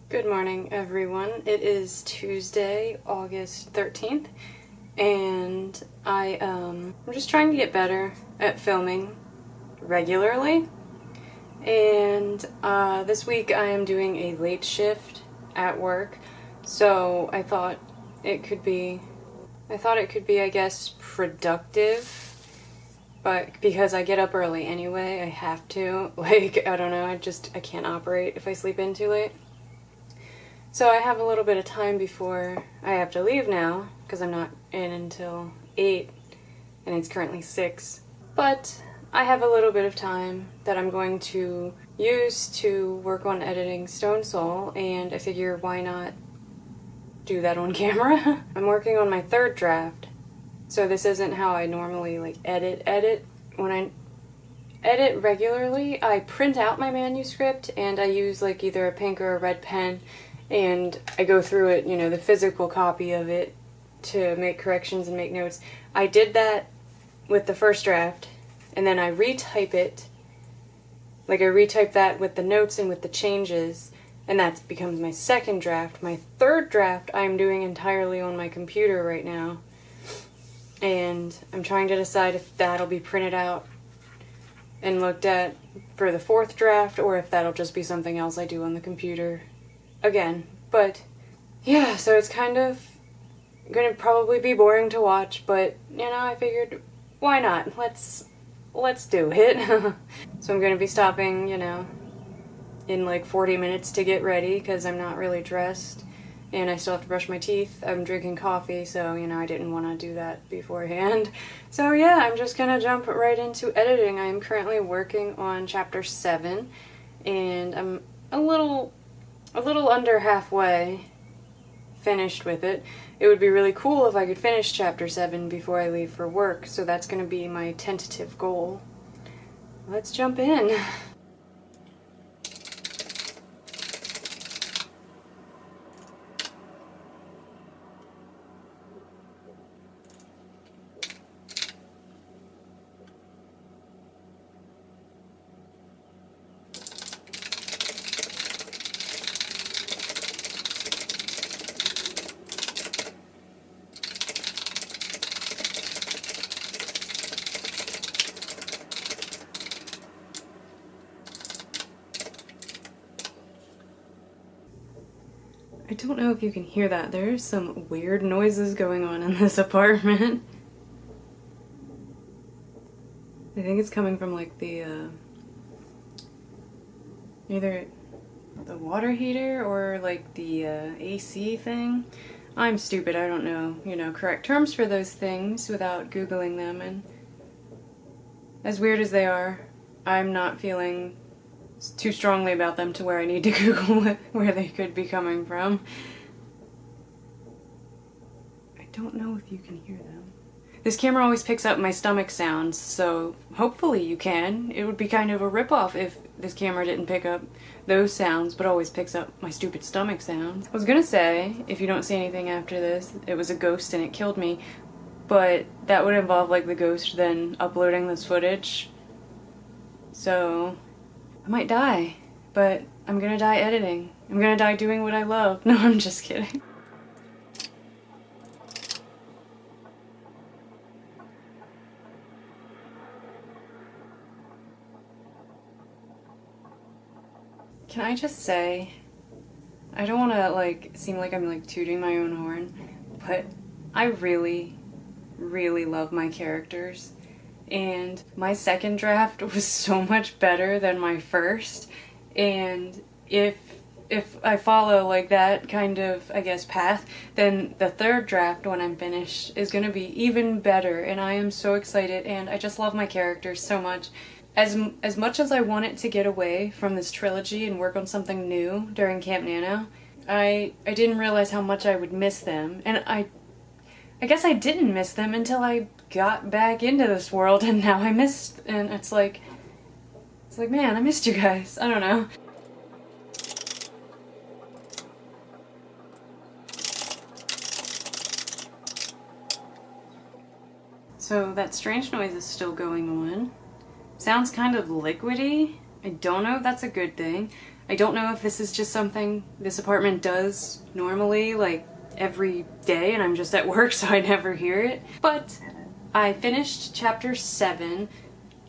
Good morning, everyone. It is Tuesday, August 13th, and I'm just trying to get better at filming regularly. And this week I am doing a late shift at work, so I thought it could be, I guess, productive. But because I get up early anyway, I have to. Like, I don't know, I can't operate if I sleep in too late. So I have a little bit of time before I have to leave now, because I'm not in until 8, and it's currently 6. But I have a little bit of time that I'm going to use to work on editing Stone Soul, and I figure why not do that on camera? I'm working on my third draft, so this isn't how I normally edit. When I edit regularly, I print out my manuscript and I use either a pink or a red pen, and I go through it, the physical copy of it, to make corrections and make notes. I did that with the first draft, and then I retype it. I retype that with the notes and with the changes, and that becomes my second draft. My third draft I'm doing entirely on my computer right now, and I'm trying to decide if that'll be printed out and looked at for the fourth draft, or if that'll just be something else I do on the computer again. But yeah, so it's kind of gonna probably be boring to watch, but I figured why not? Let's do it. So I'm gonna be stopping, in 40 minutes to get ready because I'm not really dressed and I still have to brush my teeth. I'm drinking coffee, so I didn't want to do that beforehand. So yeah, I'm just gonna jump right into editing. I'm currently working on chapter 7, and I'm a little under halfway finished with it. It would be really cool if I could finish chapter 7 before I leave for work, so that's going to be my tentative goal. Let's jump in. I don't know if you can hear that. There's some weird noises going on in this apartment. I think it's coming from the either the water heater or the AC thing. I'm stupid, I don't know, correct terms for those things without Googling them, and as weird as they are, I'm not feeling too strongly about them to where I need to Google where they could be coming from. I don't know if you can hear them. This camera always picks up my stomach sounds, so hopefully you can. It would be kind of a ripoff if this camera didn't pick up those sounds, but always picks up my stupid stomach sounds. I was gonna say, if you don't see anything after this, it was a ghost and it killed me, but that would involve the ghost then uploading this footage. So I might die, but I'm gonna die editing. I'm gonna die doing what I love. No, I'm just kidding. Can I just say, I don't want to seem like I'm tooting my own horn, but I really, really love my characters. And my second draft was so much better than my first, and if I follow that kind of, I guess, path, then the third draft, when I'm finished, is gonna be even better, and I am so excited, and I just love my characters so much. As much as I wanted to get away from this trilogy and work on something new during Camp NaNo, I didn't realize how much I would miss them, and I guess I didn't miss them until I got back into this world, and now I missed, and it's like, man, I missed you guys. I don't know. So that strange noise is still going on. Sounds kind of liquidy, I don't know if that's a good thing. I don't know if this is just something this apartment does normally, like every day, and I'm just at work so I never hear it. But I finished chapter 7.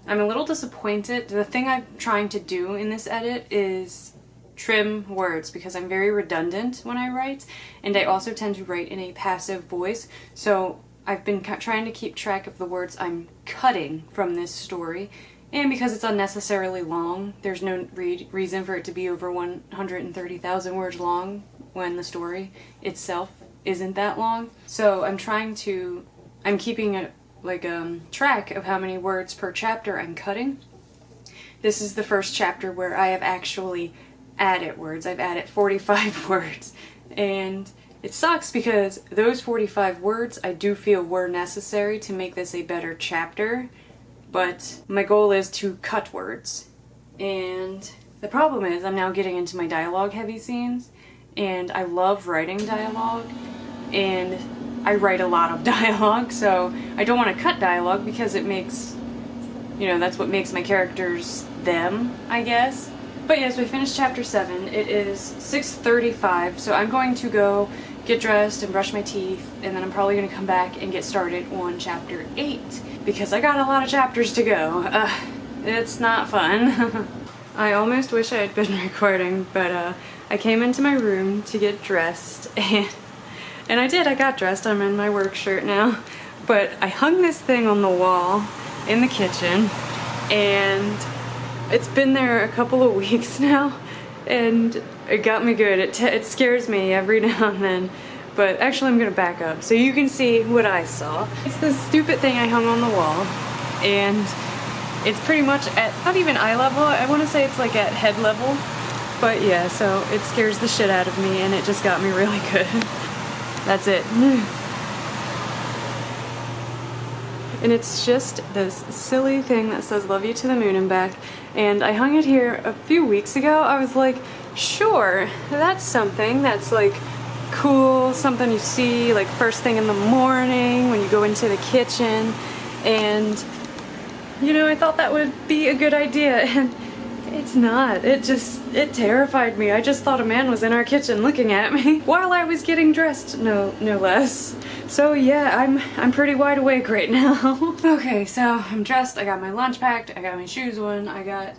I'm a little disappointed. The thing I'm trying to do in this edit is trim words because I'm very redundant when I write, and I also tend to write in a passive voice, so I've been trying to keep track of the words I'm cutting from this story, and because it's unnecessarily long, there's no reason for it to be over 130,000 words long when the story itself isn't that long. So I'm keeping a track of how many words per chapter I'm cutting. This is the first chapter where I have actually added words. I've added 45 words, and it sucks because those 45 words I do feel were necessary to make this a better chapter, but my goal is to cut words. And the problem is I'm now getting into my dialogue heavy scenes, and I love writing dialogue, and I write a lot of dialogue, so I don't want to cut dialogue because it makes, that's what makes my characters them, I guess. But yes, we finished chapter 7. It is 6:35, so I'm going to go get dressed and brush my teeth, and then I'm probably going to come back and get started on chapter 8, because I got a lot of chapters to go. It's not fun. I almost wish I had been recording, but I came into my room to get dressed, and I did, I got dressed. I'm in my work shirt now, but I hung this thing on the wall in the kitchen, and it's been there a couple of weeks now, and it got me good. It scares me every now and then, but actually I'm gonna back up so you can see what I saw. It's this stupid thing I hung on the wall, and it's pretty much at, not even eye level, I want to say it's like at head level, but yeah, so it scares the shit out of me, and it just got me really good. That's it. And it's just this silly thing that says love you to the moon and back, and I hung it here a few weeks ago. I was like, sure, that's something that's like cool, something you see like first thing in the morning when you go into the kitchen, and I thought that would be a good idea, and it's not. It terrified me. I just thought a man was in our kitchen looking at me while I was getting dressed, no less. So yeah, I'm pretty wide awake right now. Okay, so I'm dressed, I got my lunch packed, I got my shoes on, I got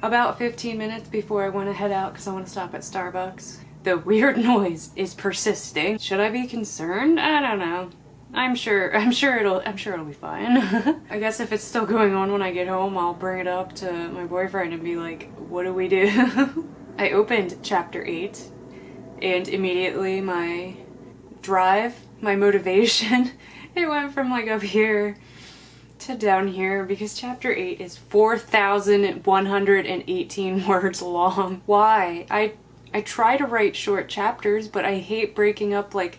about 15 minutes before I want to head out because I want to stop at Starbucks. The weird noise is persisting. Should I be concerned? I don't know. I'm sure it'll be fine. I guess if it's still going on when I get home, I'll bring it up to my boyfriend and be like, what do we do? I opened chapter 8, and immediately my drive, my motivation, it went from like up here to down here, because chapter 8 is 4,118 words long. Why? I try to write short chapters, but I hate breaking up, I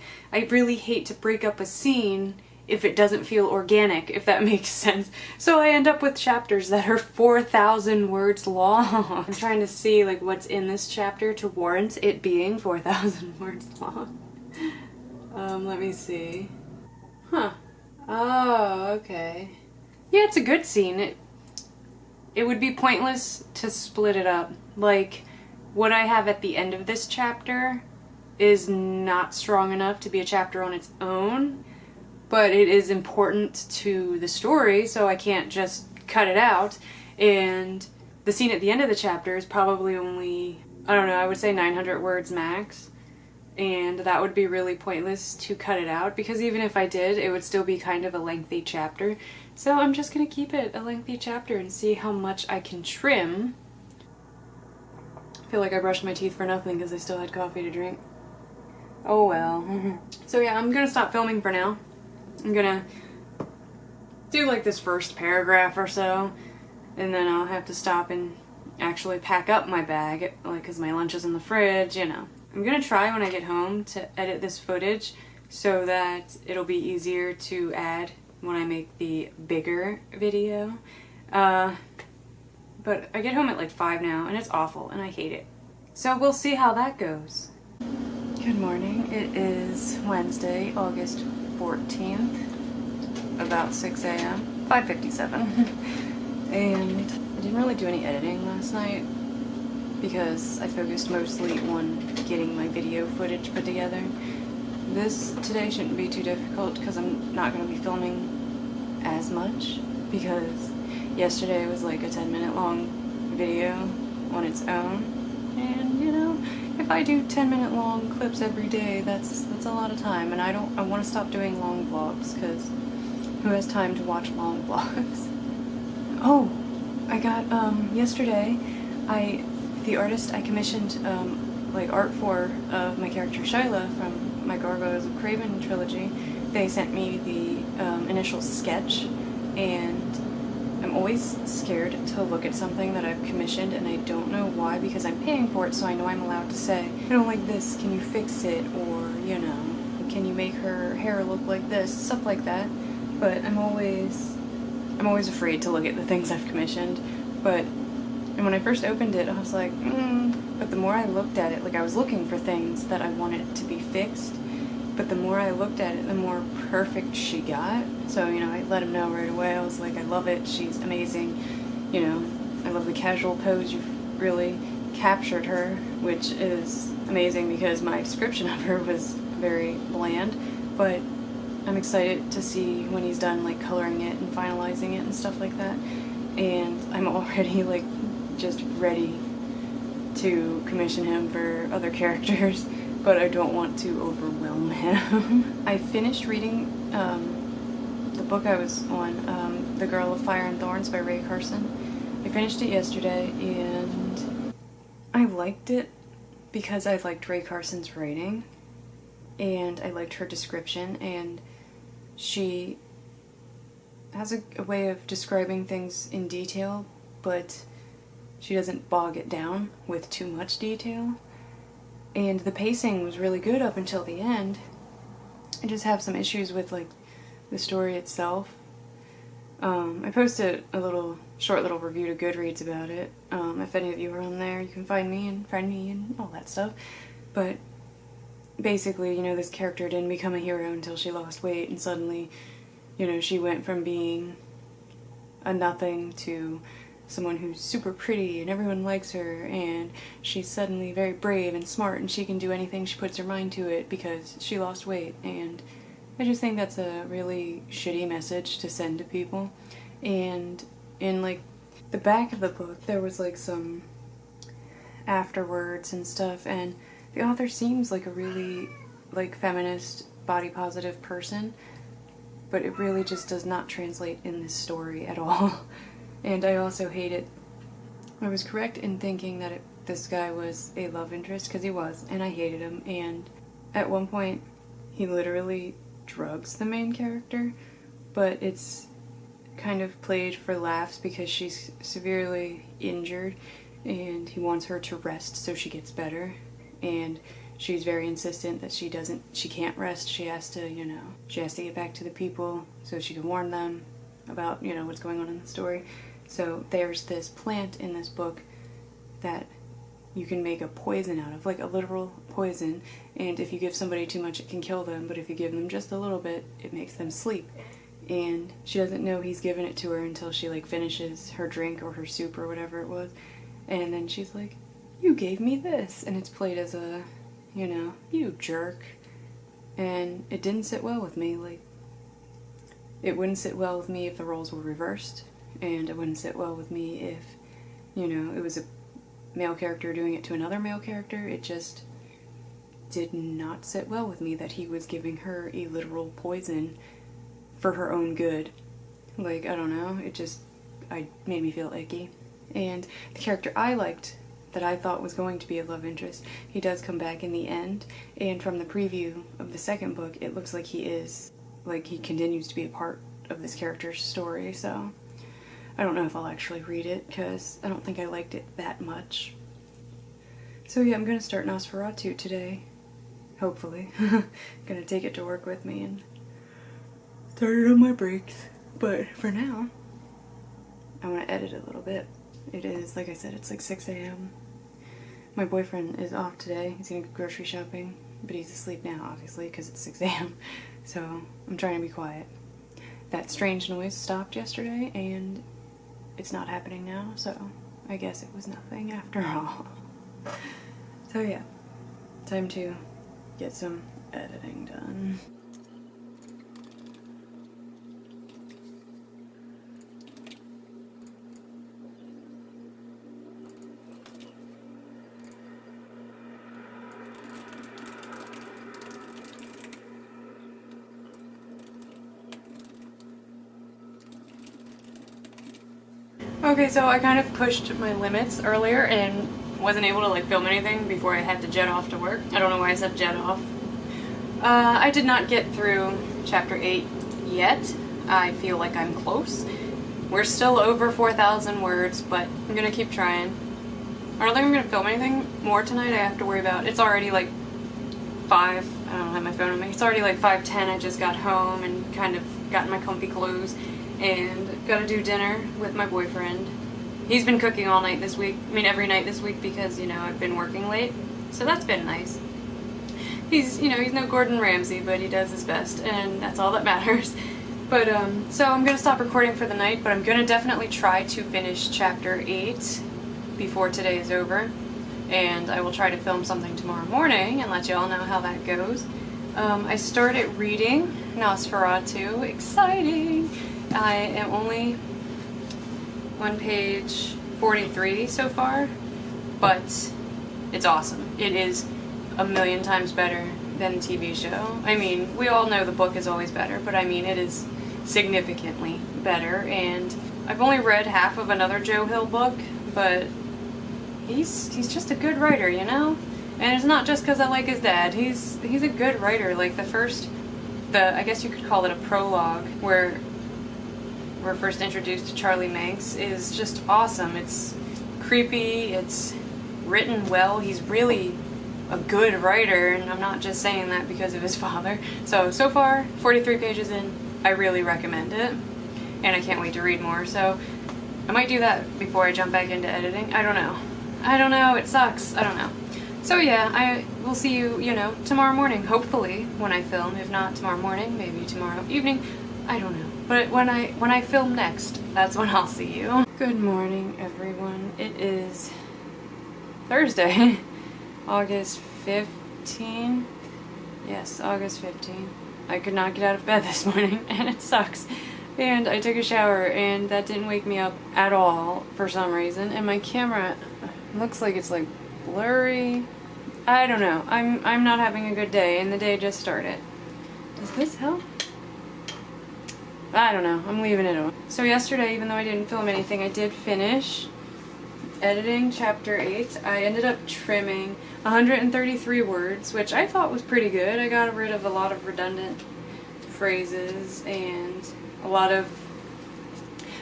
really hate to break up a scene if it doesn't feel organic, if that makes sense. So I end up with chapters that are 4,000 words long. I'm trying to see what's in this chapter to warrant it being 4,000 words long. Let me see. Huh. Oh, okay. Yeah, it's a good scene. It would be pointless to split it up. What I have at the end of this chapter is not strong enough to be a chapter on its own, but it is important to the story, so I can't just cut it out. And the scene at the end of the chapter is probably only, I don't know, I would say 900 words max, and that would be really pointless to cut it out, because even if I did, it would still be kind of a lengthy chapter. So I'm just gonna keep it a lengthy chapter and see how much I can trim. I feel like I brushed my teeth for nothing because I still had coffee to drink. Oh well. So yeah, I'm gonna stop filming for now. I'm gonna do this first paragraph or so, and then I'll have to stop and actually pack up my bag, because my lunch is in the fridge, I'm gonna try when I get home to edit this footage so that it'll be easier to add when I make the bigger video. But I get home at 5 now, and it's awful, and I hate it. So we'll see how that goes. Good morning. It is Wednesday, August 14th, about 6 a.m., 5:57. And I didn't really do any editing last night because I focused mostly on getting my video footage put together. This today shouldn't be too difficult because I'm not going to be filming as much, because yesterday was like a 10-minute long video on its own, and you know, if I do 10-minute long clips every day, that's a lot of time, and I want to stop doing long vlogs, because who has time to watch long vlogs? Oh, I got yesterday the artist I commissioned like art for of my character Shyla from my Gargoyles of Craven trilogy. They sent me the initial sketch, and I'm always scared to look at something that I've commissioned, and I don't know why, because I'm paying for it, so I know I'm allowed to say, I don't like this, can you fix it, or, you know, can you make her hair look like this, stuff like that. But I'm always afraid to look at the things I've commissioned. And when I first opened it, I was like, but the more I looked at it, like I was looking for things that I wanted to be fixed, but the more I looked at it, the more perfect she got. So, you know, I let him know right away. I was like, I love it, she's amazing, you know, I love the casual pose, you've really captured her, which is amazing because my description of her was very bland, but I'm excited to see when he's done like coloring it and finalizing it and stuff like that. And I'm already like just ready to commission him for other characters, but I don't want to overwhelm him. I finished reading the book I was on, The Girl of Fire and Thorns by Ray Carson. I finished it yesterday, and I liked it because I liked Ray Carson's writing, and I liked her description, and she has a way of describing things in detail, but she doesn't bog it down with too much detail. And the pacing was really good up until the end. I just have some issues with like the story itself. I posted a short little review to Goodreads about it. If any of you are on there, you can find me and friend me and all that stuff. But basically, you know, this character didn't become a hero until she lost weight, and suddenly, you know, she went from being a nothing to someone who's super pretty and everyone likes her, and she's suddenly very brave and smart, and she can do anything she puts her mind to it because she lost weight. And I just think that's a really shitty message to send to people. And in like the back of the book there was like some afterwords and stuff, and the author seems like a really like feminist, body positive person, but it really just does not translate in this story at all. And I also hate it. I was correct in thinking that this guy was a love interest, because he was, and I hated him. And at one point, he literally drugs the main character, but it's kind of played for laughs because she's severely injured, and he wants her to rest so she gets better. And she's very insistent that she can't rest. She has to, you know, she has to get back to the people so she can warn them about, you know, what's going on in the story. So there's this plant in this book that you can make a poison out of, like a literal poison, and if you give somebody too much it can kill them, but if you give them just a little bit it makes them sleep. And she doesn't know he's given it to her until she like finishes her drink or her soup or whatever it was, and then she's like, you gave me this, and it's played as a, you know, you jerk. And it didn't sit well with me. Like, it wouldn't sit well with me if the roles were reversed, and it wouldn't sit well with me if, you know, it was a male character doing it to another male character. It just did not sit well with me that he was giving her a literal poison for her own good. Like, I don't know, it made me feel icky. And the character I liked, that I thought was going to be a love interest, he does come back in the end, and from the preview of the second book it looks like he continues to be a part of this character's story. So I don't know if I'll actually read it because I don't think I liked it that much. So yeah, I'm gonna start Nosferatu today, hopefully. Gonna take it to work with me and start it on my breaks. But for now, I want to edit a little bit. It is, like I said, it's like 6 a.m. My boyfriend is off today. He's gonna go grocery shopping, but he's asleep now, obviously, because it's 6 a.m. So I'm trying to be quiet. That strange noise stopped yesterday, and it's not happening now, so I guess it was nothing after all. So yeah, time to get some editing done. Okay, so I kind of pushed my limits earlier and wasn't able to like film anything before I had to jet off to work. I don't know why I said jet off. I did not get through chapter 8 yet. I feel like I'm close. We're still over 4,000 words, but I'm gonna keep trying. I don't think I'm gonna film anything more tonight. I have to worry about, it's already like 5, I don't have my phone on me. It's already like 5:10. I just got home and kind of got in my comfy clothes and gotta do dinner with my boyfriend. He's been cooking all night this week. I mean, every night this week because, you know, I've been working late. So that's been nice. He's, you know, he's no Gordon Ramsay, but he does his best, and that's all that matters. But, so I'm gonna stop recording for the night, but I'm gonna definitely try to finish chapter 8 before today is over. And I will try to film something tomorrow morning and let you all know how that goes. I started reading Nosferatu. Exciting! I am only on page 43 so far, but it's awesome. It is a million times better than the TV show. I mean, we all know the book is always better, but I mean, it is significantly better, and I've only read half of another Joe Hill book, but he's just a good writer, you know? And it's not just because I like his dad. He's a good writer. Like I guess you could call it a prologue, where we're first introduced to Charlie Manx, is just awesome. It's creepy, it's written well, he's really a good writer, and I'm not just saying that because of his father. So far, 43 pages in, I really recommend it, and I can't wait to read more, so I might do that before I jump back into editing. I don't know, it sucks, I don't know. So yeah, I will see you, you know, tomorrow morning, hopefully, when I film. If not tomorrow morning, maybe tomorrow evening, I don't know. But when I film next, that's when I'll see you. Good morning, everyone. It is Thursday, August 15. Yes, August 15. I could not get out of bed this morning, and it sucks. And I took a shower, and that didn't wake me up at all for some reason. And my camera looks like it's like blurry. I don't know. I'm not having a good day, and the day just started. Does this help? I don't know. I'm leaving it on. So yesterday, even though I didn't film anything, I did finish editing chapter 8. I ended up trimming 133 words, which I thought was pretty good. I got rid of a lot of redundant phrases and a lot of...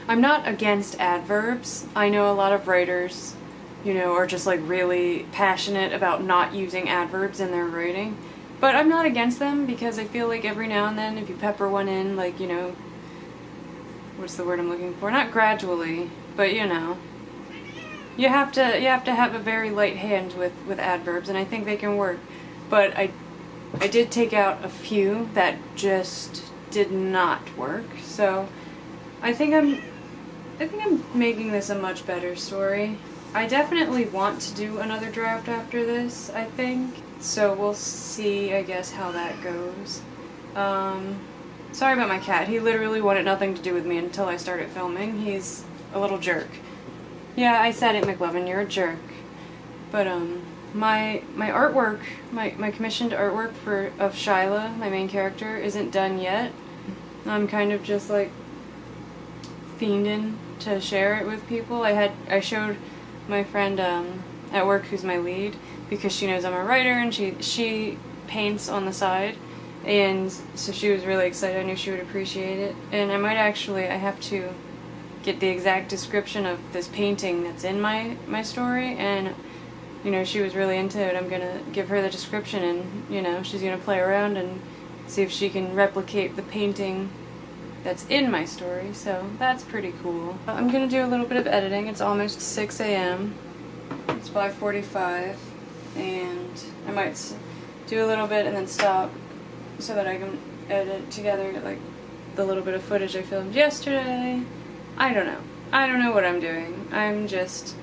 I'm not against adverbs. I know a lot of writers, you know, are just like really passionate about not using adverbs in their writing. But I'm not against them because I feel like every now and then if you pepper one in, like, you know, what's the word I'm looking for? Not gradually, but you know, you have to have a very light hand with adverbs, and I think they can work. But I did take out a few that just did not work. So I think I'm making this a much better story. I definitely want to do another draft after this, I think. So we'll see, I guess, how that goes. Sorry about my cat. He literally wanted nothing to do with me until I started filming. He's a little jerk. Yeah, I said it, McLovin, you're a jerk. But, my artwork, my commissioned artwork of Shyla, my main character, isn't done yet. I'm kind of just, like, fiending to share it with people. I showed my friend, at work who's my lead, because she knows I'm a writer, and she paints on the side. And so she was really excited. I knew she would appreciate it. And I have to get the exact description of this painting that's in my story. And, you know, she was really into it. I'm gonna give her the description, and, you know, she's gonna play around and see if she can replicate the painting that's in my story. So that's pretty cool. I'm gonna do a little bit of editing. It's almost 6 a.m. It's 5:45. And I might do a little bit and then stop, so that I can edit together, like, the little bit of footage I filmed yesterday. I don't know. I don't know what I'm doing. I'm just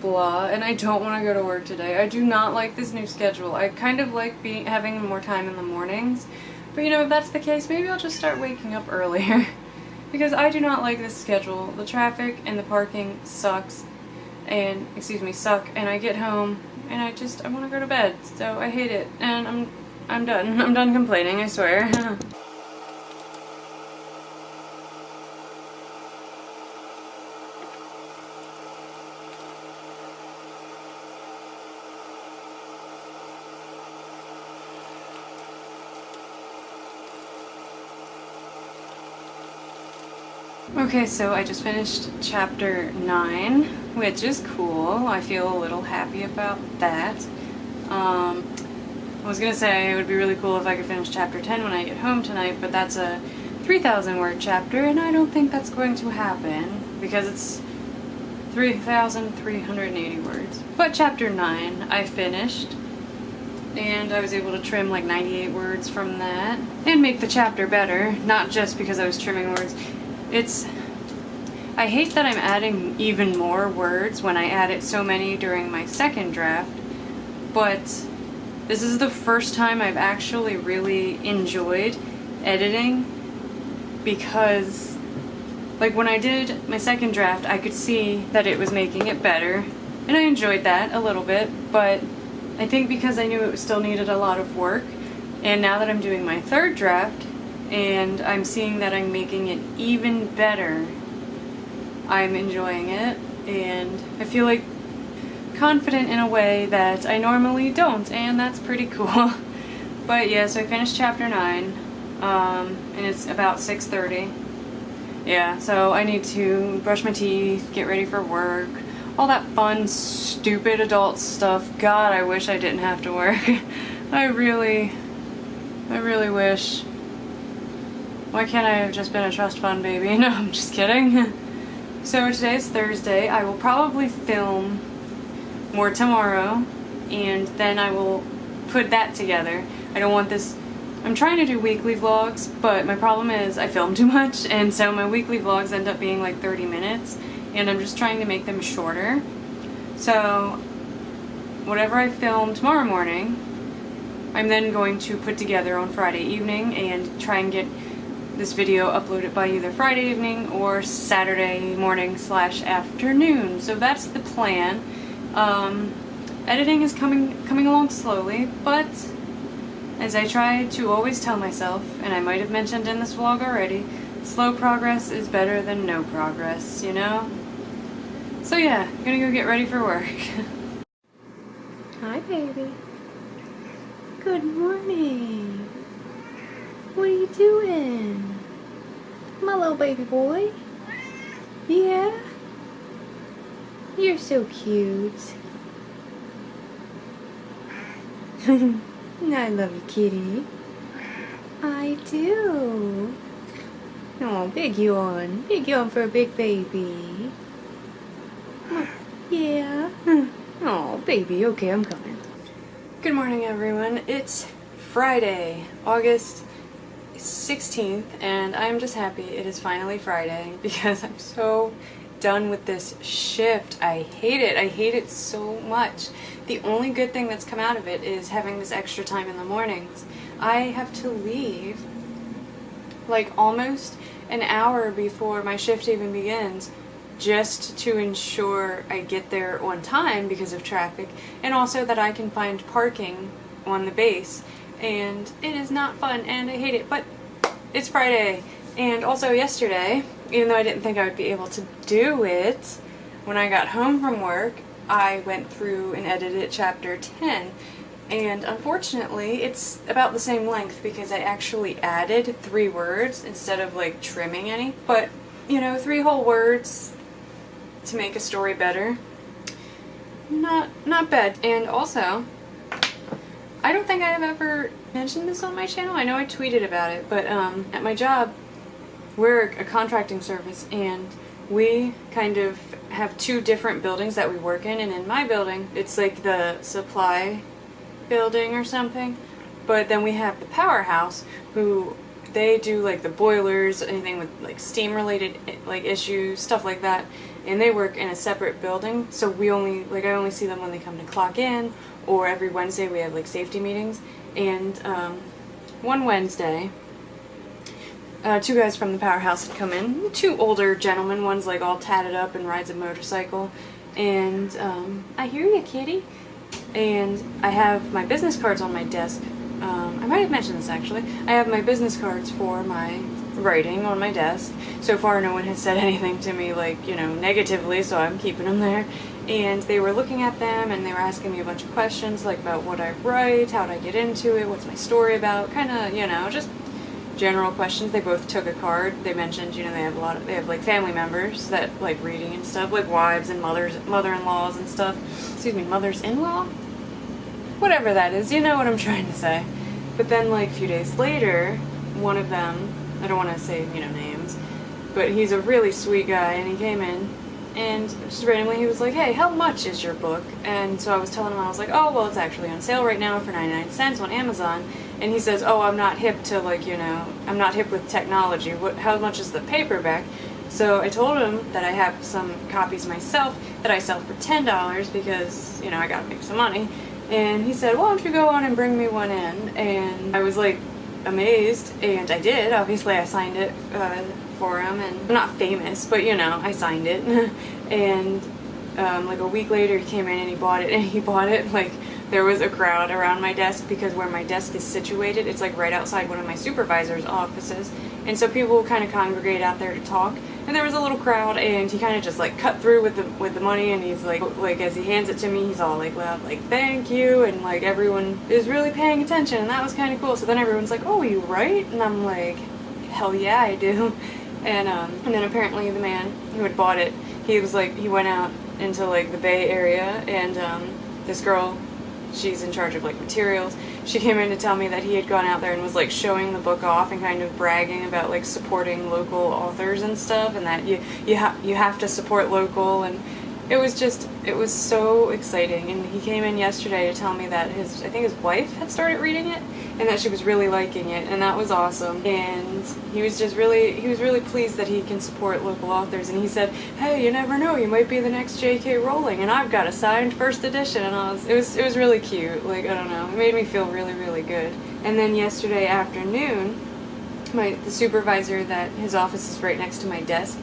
blah, and I don't want to go to work today. I do not like this new schedule. I kind of like having more time in the mornings, but you know, if that's the case, maybe I'll just start waking up earlier. Because I do not like this schedule. The traffic and the parking sucks, and, suck, and I get home, and I want to go to bed, so I hate it, and I'm done. I'm done complaining, I swear. Okay, so I just finished chapter 9, which is cool. I feel a little happy about that. I was gonna say it would be really cool if I could finish chapter 10 when I get home tonight, but that's a 3,000 word chapter, and I don't think that's going to happen because it's 3,380 words. But chapter 9 I finished, and I was able to trim like 98 words from that and make the chapter better, not just because I was trimming words. I hate that I'm adding even more words when I added so many during my second draft, but this is the first time I've actually really enjoyed editing, because like when I did my second draft, I could see that it was making it better, and I enjoyed that a little bit, but I think because I knew it still needed a lot of work, and now that I'm doing my third draft, and I'm seeing that I'm making it even better, I'm enjoying it, and I feel like confident in a way that I normally don't, and that's pretty cool. But yeah, so I finished chapter 9, and it's about 6:30. Yeah, so I need to brush my teeth, get ready for work, all that fun, stupid adult stuff. God, I wish I didn't have to work. I really wish. Why can't I have just been a trust fund baby? No, I'm just kidding. So today's Thursday. I will probably film more tomorrow, and then I will put that together. I don't want this... I'm trying to do weekly vlogs, but my problem is I film too much, and so my weekly vlogs end up being like 30 minutes, and I'm just trying to make them shorter. So whatever I film tomorrow morning, I'm then going to put together on Friday evening and try and get this video uploaded by either Friday evening or Saturday morning / afternoon. So that's the plan. Editing is coming along slowly, but as I try to always tell myself, and I might have mentioned in this vlog already, slow progress is better than no progress, you know? So yeah, I'm gonna go get ready for work. Hi, baby. Good morning. What are you doing? My little baby boy? Yeah? You're so cute. I love you, kitty. I do. Oh, big yawn. Big yawn for a big baby. Yeah. Oh, baby. Okay, I'm coming. Good morning, everyone. It's Friday, August 16th, and I'm just happy it is finally Friday because I'm so done with this shift. I hate it. I hate it so much. The only good thing that's come out of it is having this extra time in the mornings. I have to leave like almost an hour before my shift even begins just to ensure I get there on time because of traffic, and also that I can find parking on the base. And it is not fun, and I hate it, but it's Friday. And also yesterday, even though I didn't think I would be able to do it, when I got home from work, I went through and edited chapter 10. And unfortunately, it's about the same length because I actually added 3 words instead of like trimming any. But, you know, 3 whole words to make a story better. Not bad. And also, I don't think I have ever mentioned this on my channel. I know I tweeted about it, but at my job, we're a contracting service, and we kind of have 2 different buildings that we work in, and in my building, it's like the supply building or something, but then we have the powerhouse, who they do like the boilers, anything with like steam related like issues, stuff like that, and they work in a separate building, so I only see them when they come to clock in, or every Wednesday we have like safety meetings. And one Wednesday, two guys from the powerhouse had come in, two older gentlemen, one's like all tatted up and rides a motorcycle, and I hear you, kitty. And I have my business cards on my desk. I might have mentioned this actually. I have my business cards for my writing on my desk. So far no one has said anything to me like, you know, negatively, so I'm keeping them there. And they were looking at them and they were asking me a bunch of questions like about what I write, how'd I get into it, what's my story about, kind of, you know, just general questions. They both took a card. They mentioned, you know, they have like family members that like reading and stuff, like wives and mother-in-laws and stuff. Excuse me, mothers-in-law? Whatever that is, you know what I'm trying to say. But then like a few days later, one of them, I don't want to say, you know, names, but he's a really sweet guy, and he came in and just randomly he was like, hey, how much is your book? And so I was telling him, I was like, oh, well, it's actually on sale right now for 99 cents on Amazon. And he says, oh, I'm not hip to, like, you know, I'm not hip with technology. How much is the paperback? So I told him that I have some copies myself that I sell for $10 because, you know, I gotta make some money. And he said, why don't you go on and bring me one in? And I was like amazed, and I did. Obviously I signed it for him, and I'm not famous, but you know, I signed it. And like a week later he came in and he bought it, like there was a crowd around my desk because where my desk is situated, it's like right outside one of my supervisor's offices. And so people kind of congregate out there to talk. And there was a little crowd, and he kind of just like cut through with the money, and he's like as he hands it to me, he's all like loud, like thank you, and like everyone is really paying attention, and that was kind of cool. So then everyone's like, oh, you write? And I'm like, hell yeah, I do. And then apparently the man who had bought it, he was like, he went out into like the Bay Area, and this girl, she's in charge of like materials, she came in to tell me that he had gone out there and was like showing the book off and kind of bragging about like supporting local authors and stuff, and that you have to support local. And it was so exciting. And he came in yesterday to tell me that I think his wife had started reading it and that she was really liking it, and that was awesome. And he was really pleased that he can support local authors. And he said, hey, you never know, you might be the next J.K. Rowling, and I've got a signed first edition. And it was really cute. Like, I don't know, it made me feel really, really good. And then yesterday afternoon, the supervisor, that his office is right next to my desk,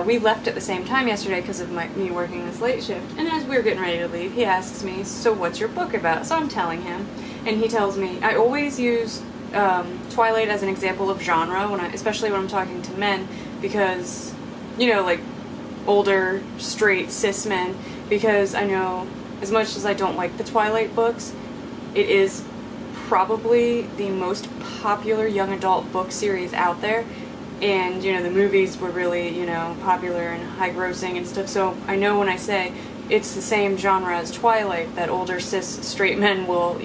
we left at the same time yesterday because of me working this late shift. And as we were getting ready to leave, he asks me, so what's your book about? So I'm telling him, and he tells me, I always use Twilight as an example of genre, especially when I'm talking to men, because, you know, like older, straight, cis men, because I know, as much as I don't like the Twilight books, it is probably the most popular young adult book series out there. And, you know, the movies were really, you know, popular and high grossing and stuff, so I know when I say it's the same genre as Twilight, that older cis straight men will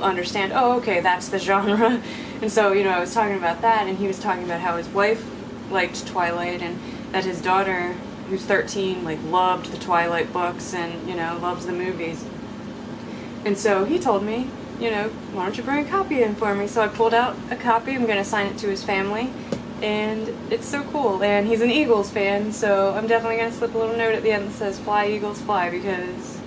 understand, oh, okay, that's the genre. And so, you know, I was talking about that, and he was talking about how his wife liked Twilight, and that his daughter, who's 13, like, loved the Twilight books and, you know, loves the movies. And so he told me, you know, why don't you bring a copy in for me? So I pulled out a copy. I'm going to sign it to his family. And it's so cool, and he's an Eagles fan, so I'm definitely going to slip a little note at the end that says fly Eagles fly, because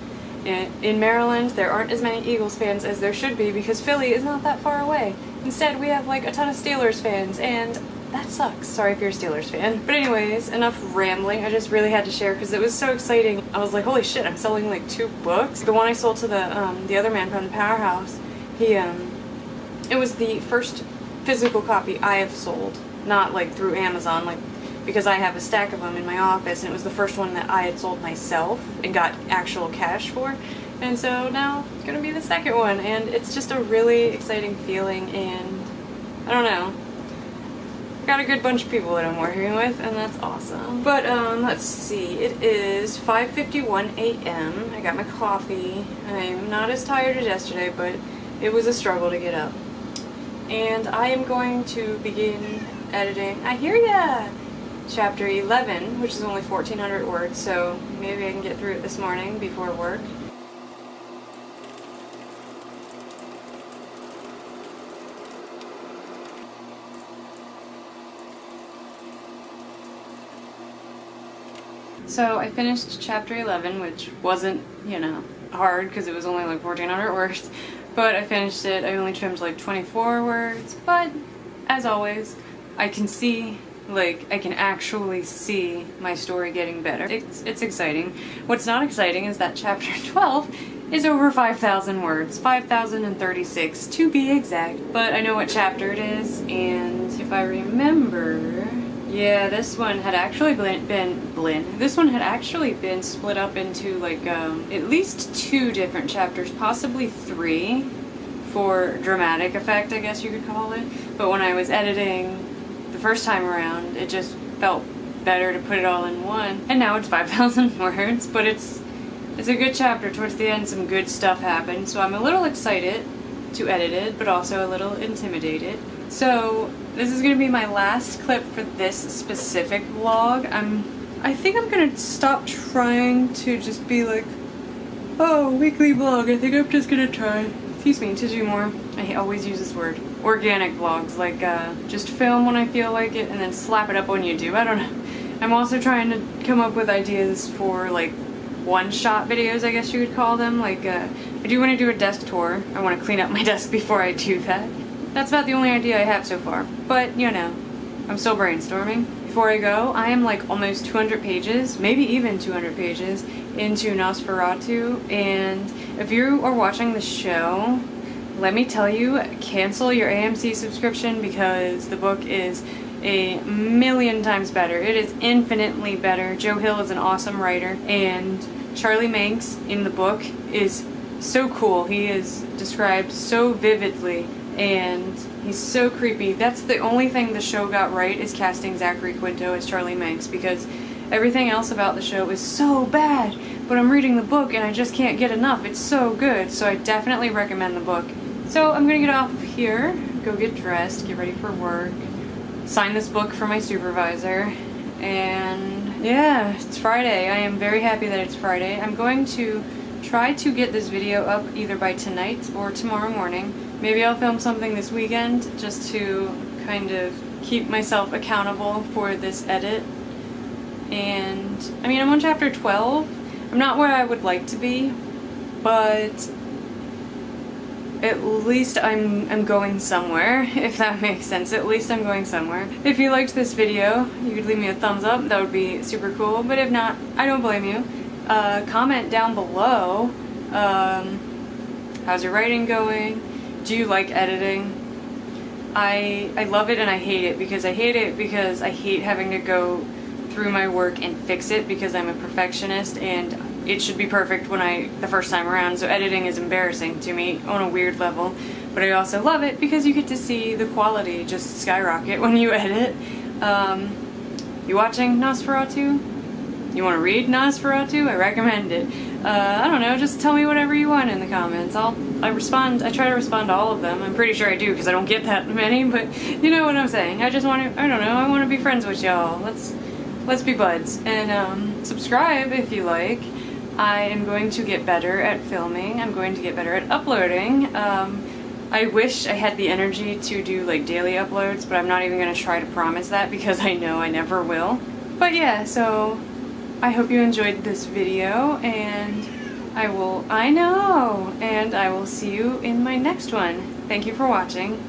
in Maryland there aren't as many Eagles fans as there should be, because Philly is not that far away. Instead we have like a ton of Steelers fans, and that sucks. Sorry if you're a Steelers fan. But anyways, enough rambling. I just really had to share because it was so exciting. I was like, holy shit, I'm selling like 2 books. The one I sold to the other man from the powerhouse, it was the first physical copy I have sold. Not like through Amazon, like, because I have a stack of them in my office, and it was the first one that I had sold myself and got actual cash for. And so now it's gonna be the second one, and it's just a really exciting feeling, and I don't know. I've got a good bunch of people that I'm working with, and that's awesome. But let's see, it is 5:51 a.m. I got my coffee. I'm not as tired as yesterday, but it was a struggle to get up. And I am going to begin editing, I hear ya! Chapter 11, which is only 1,400 words, so maybe I can get through it this morning before work. So I finished chapter 11, which wasn't, you know, hard because it was only like 1,400 words, but I finished it. I only trimmed like 24 words, but as always, I can see, like, I can actually see my story getting better. It's exciting. What's not exciting is that chapter 12 is over 5,000 words, 5,036 to be exact, but I know what chapter it is, and if I remember, yeah, this one had actually been split up into like at least 2 different chapters, possibly 3 for dramatic effect, I guess you could call it. But when I was editing the first time around, it just felt better to put it all in one. And now it's 5,000 words, but it's a good chapter. Towards the end, some good stuff happened, so I'm a little excited to edit it, but also a little intimidated. So this is gonna be my last clip for this specific vlog. I think I'm gonna stop trying to just be like, oh, weekly vlog. I think I'm just gonna try, excuse me, to do more, I always use this word, organic vlogs, like just film when I feel like it and then slap it up when you do. I don't know. I'm also trying to come up with ideas for like one-shot videos, I guess you could call them. Like I do want to do a desk tour. I want to clean up my desk before I do that. That's about the only idea I have so far, but you know, I'm still brainstorming. Before I go, I am like almost 200 pages, maybe even 200 pages into Nosferatu, and if you are watching the show, let me tell you, cancel your AMC subscription because the book is a million times better. It is infinitely better. Joe Hill is an awesome writer, and Charlie Manx in the book is so cool. He is described so vividly, and he's so creepy. That's the only thing the show got right, is casting Zachary Quinto as Charlie Manx, because everything else about the show is so bad, but I'm reading the book and I just can't get enough. It's so good, so I definitely recommend the book. So I'm gonna get off of here, go get dressed, get ready for work, sign this book for my supervisor, and yeah, it's Friday. I am very happy that it's Friday. I'm going to try to get this video up either by tonight or tomorrow morning. Maybe I'll film something this weekend just to kind of keep myself accountable for this edit. And I mean, I'm on chapter 12. I'm not where I would like to be, but at least I'm going somewhere, if that makes sense. At least I'm going somewhere. If you liked this video, you could leave me a thumbs up. That would be super cool. But if not, I don't blame you. Comment down below. How's your writing going? Do you like editing? I love it and I hate it because I hate having to go through my work and fix it because I'm a perfectionist and it should be perfect the first time around, so editing is embarrassing to me on a weird level. But I also love it because you get to see the quality just skyrocket when you edit. You watching Nosferatu? You want to read Nosferatu? I recommend it. I don't know, just tell me whatever you want in the comments. I try to respond to all of them. I'm pretty sure I do because I don't get that many, but you know what I'm saying. I want to be friends with y'all. Let's be buds. And subscribe if you like. I am going to get better at filming. I'm going to get better at uploading. I wish I had the energy to do like daily uploads, but I'm not even going to try to promise that because I know I never will. But yeah, so I hope you enjoyed this video, and I will see you in my next one. Thank you for watching.